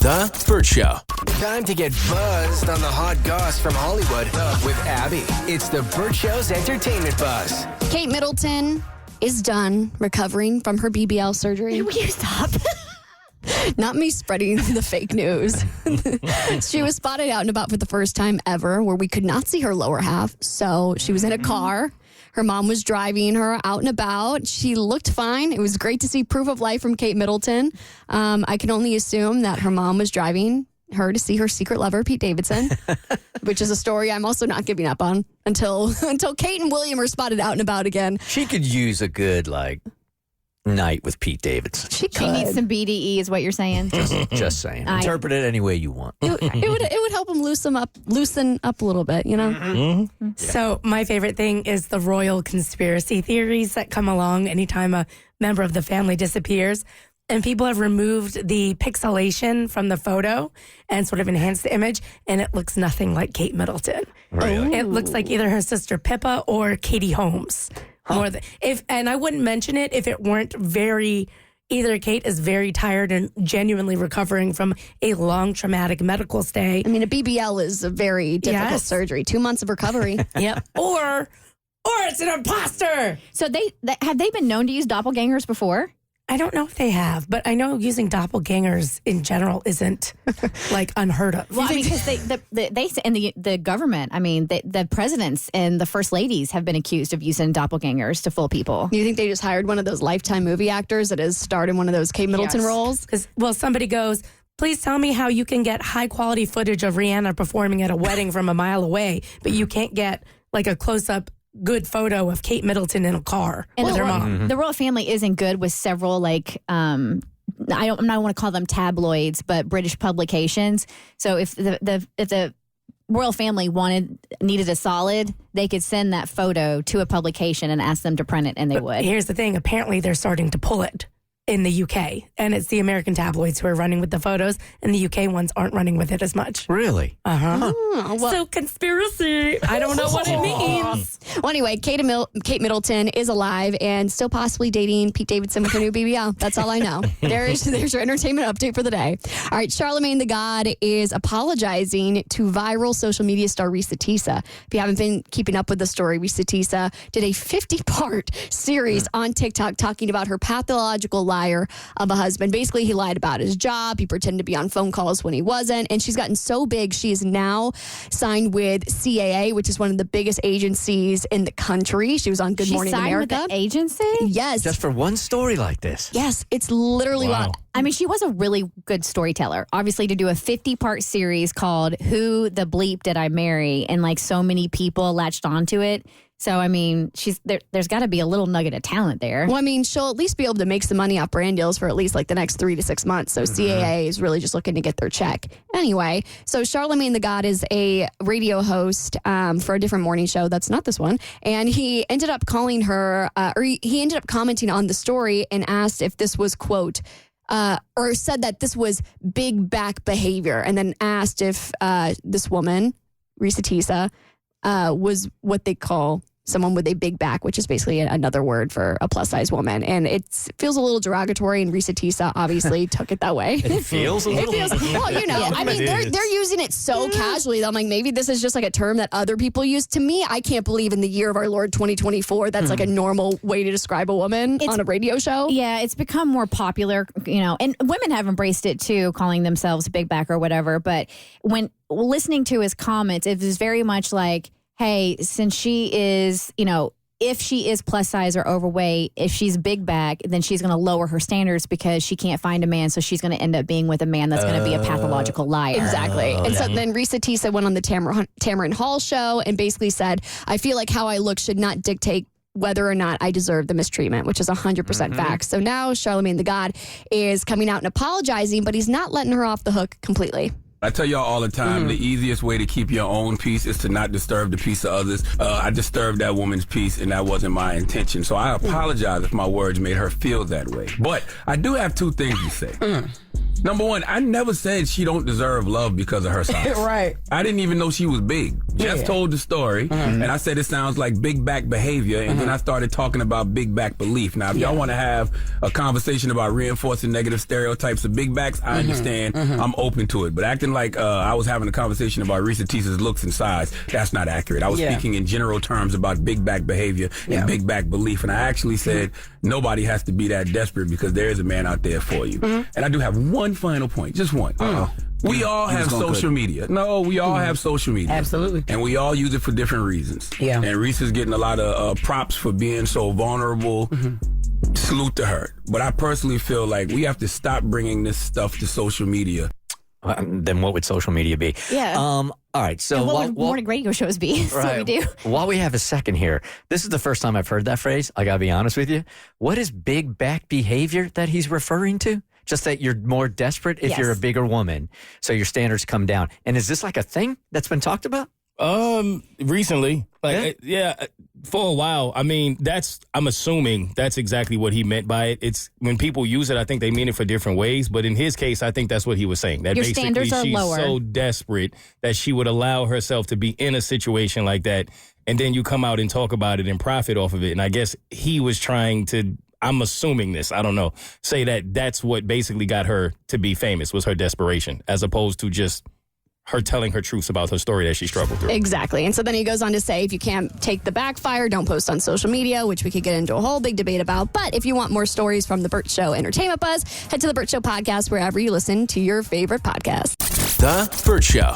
The Bert Show. Time to get buzzed on the hot goss from Hollywood with Abby. It's the Bert Show's entertainment buzz. Kate Middleton is done recovering from her BBL surgery. Will you stop? Not me spreading the fake news. She was spotted out and about for the first time ever where we could not see her lower half. So she was in a car. Her mom was driving her out and about. She looked fine. It was great to see proof of life from Kate Middleton. I can only assume that her mom was driving her to see her secret lover, Pete Davidson, which is a story I'm also not giving up on until Kate and William are spotted out and about again. She could use a good, night with Pete Davidson. She could. She needs some BDE, is what you're saying. Just saying. Interpret it any way you want. It would help him loosen up a little bit, you know? Mm-hmm. So my favorite thing is the royal conspiracy theories that come along anytime a member of the family disappears. And people have removed the pixelation from the photo and sort of enhanced the image, and it looks nothing like Kate Middleton. Really? It looks like either her sister Pippa or Katie Holmes. And I wouldn't mention it if it weren't either Kate is very tired and genuinely recovering from a long traumatic medical stay. I mean, a BBL is a very difficult surgery. 2 months of recovery. Yep. Or it's an imposter. So have they been known to use doppelgangers before? I don't know if they have, but I know using doppelgangers in general isn't unheard of. Well, I mean, because they and the government, I mean, the presidents and the first ladies have been accused of using doppelgangers to fool people. Do you think they just hired one of those Lifetime movie actors that has starred in one of those Kate Middleton roles? Because, somebody goes, please tell me how you can get high quality footage of Rihanna performing at a wedding from a mile away, but you can't get a close up good photo of Kate Middleton in a car with her mom. The royal family isn't good with several I don't want to call them tabloids, but British publications. So if the royal family needed a solid, they could send that photo to a publication and ask them to print it, and they would. Here's the thing: apparently they're starting to pull it in the UK, and it's the American tabloids who are running with the photos, and the UK ones aren't running with it as much. Really? So conspiracy. I don't know what it means. Well, anyway, Kate Middleton is alive and still possibly dating Pete Davidson with her new BBL. That's all I know. There's your entertainment update for the day. All right, Charlamagne the God is apologizing to viral social media star Risa Tisa. If you haven't been keeping up with the story, Risa Tisa did a 50-part series on TikTok talking about her pathological liar of a husband. Basically, he lied about his job. He pretended to be on phone calls when he wasn't. And she's gotten so big, she is now signed with CAA, which is one of the biggest agencies in the country. She was on Good Morning America. With the agency? Yes. Just for one story like this? Yes. It's literally wild. I mean, she was a really good storyteller. Obviously, to do a 50-part series called Who the Bleep Did I Marry? And so many people latched onto it. So, I mean, there's got to be a little nugget of talent there. Well, I mean, she'll at least be able to make some money off brand deals for at least the next 3 to 6 months. So CAA is really just looking to get their check. Anyway, so Charlamagne the God is a radio host for a different morning show. That's not this one. And he ended up calling her, he ended up commenting on the story and asked if this was, quote, or said that this was big back behavior, and then asked if this woman, Risa Tisa, was what they call someone with a big back, which is basically another word for a plus-size woman. And it feels a little derogatory, and Risa Tisa obviously took it that way. It feels a little? Well, I mean, they're using it so casually. I'm like, maybe this is just a term that other people use. To me, I can't believe in the year of our Lord 2024, that's a normal way to describe a woman on a radio show. Yeah, it's become more popular, and women have embraced it too, calling themselves big back or whatever. But when listening to his comments, it was very much like, hey, since she is, if she is plus size or overweight, if she's big back, then she's going to lower her standards because she can't find a man. So she's going to end up being with a man that's going to be a pathological liar. Exactly. And so then Risa Tisa went on the Tamron Hall show and basically said, I feel like how I look should not dictate whether or not I deserve the mistreatment, which is 100% fact. So now Charlamagne the God is coming out and apologizing, but he's not letting her off the hook completely. I tell y'all all the time, the easiest way to keep your own peace is to not disturb the peace of others. I disturbed that woman's peace, and that wasn't my intention. So I apologize if my words made her feel that way. But I do have two things to say. Number one, I never said she don't deserve love because of her size. Right. I didn't even know she was big. just told the story, and I said it sounds like big back behavior, and then I started talking about big back belief. Now, if y'all want to have a conversation about reinforcing negative stereotypes of big backs, I understand. I'm open to it. But acting like I was having a conversation about Reesa Teesa's looks and size, that's not accurate. I was speaking in general terms about big back behavior and big back belief, and I actually said nobody has to be that desperate because there is a man out there for you. And I do have one final point, just one. We all have social media. No, we all have social media. Absolutely. And we all use it for different reasons. Yeah. And Reese's getting a lot of props for being so vulnerable. Salute to her. But I personally feel like we have to stop bringing this stuff to social media. Then what would social media be? Yeah. All right. So And what would morning radio shows be? That's what we do. While we have a second here, this is the first time I've heard that phrase. I got to be honest with you. What is big back behavior that he's referring to? Just that you're more desperate if you're a bigger woman, so your standards come down. And is this like a thing that's been talked about? Recently, for a while. I mean, I'm assuming that's exactly what he meant by it. It's when people use it, I think they mean it for different ways. But in his case, I think that's what he was saying. That Your basically standards are she's lower. so desperate that she would allow herself to be in a situation like that, and then you come out and talk about it and profit off of it. And I guess he was trying to. I'm assuming this, I don't know, say that that's what basically got her to be famous was her desperation, as opposed to just her telling her truths about her story that she struggled through. Exactly. And so then he goes on to say, if you can't take the backfire, don't post on social media, which we could get into a whole big debate about. But if you want more stories from the Bert Show Entertainment Buzz, head to the Bert Show Podcast wherever you listen to your favorite podcast. The Bert Show.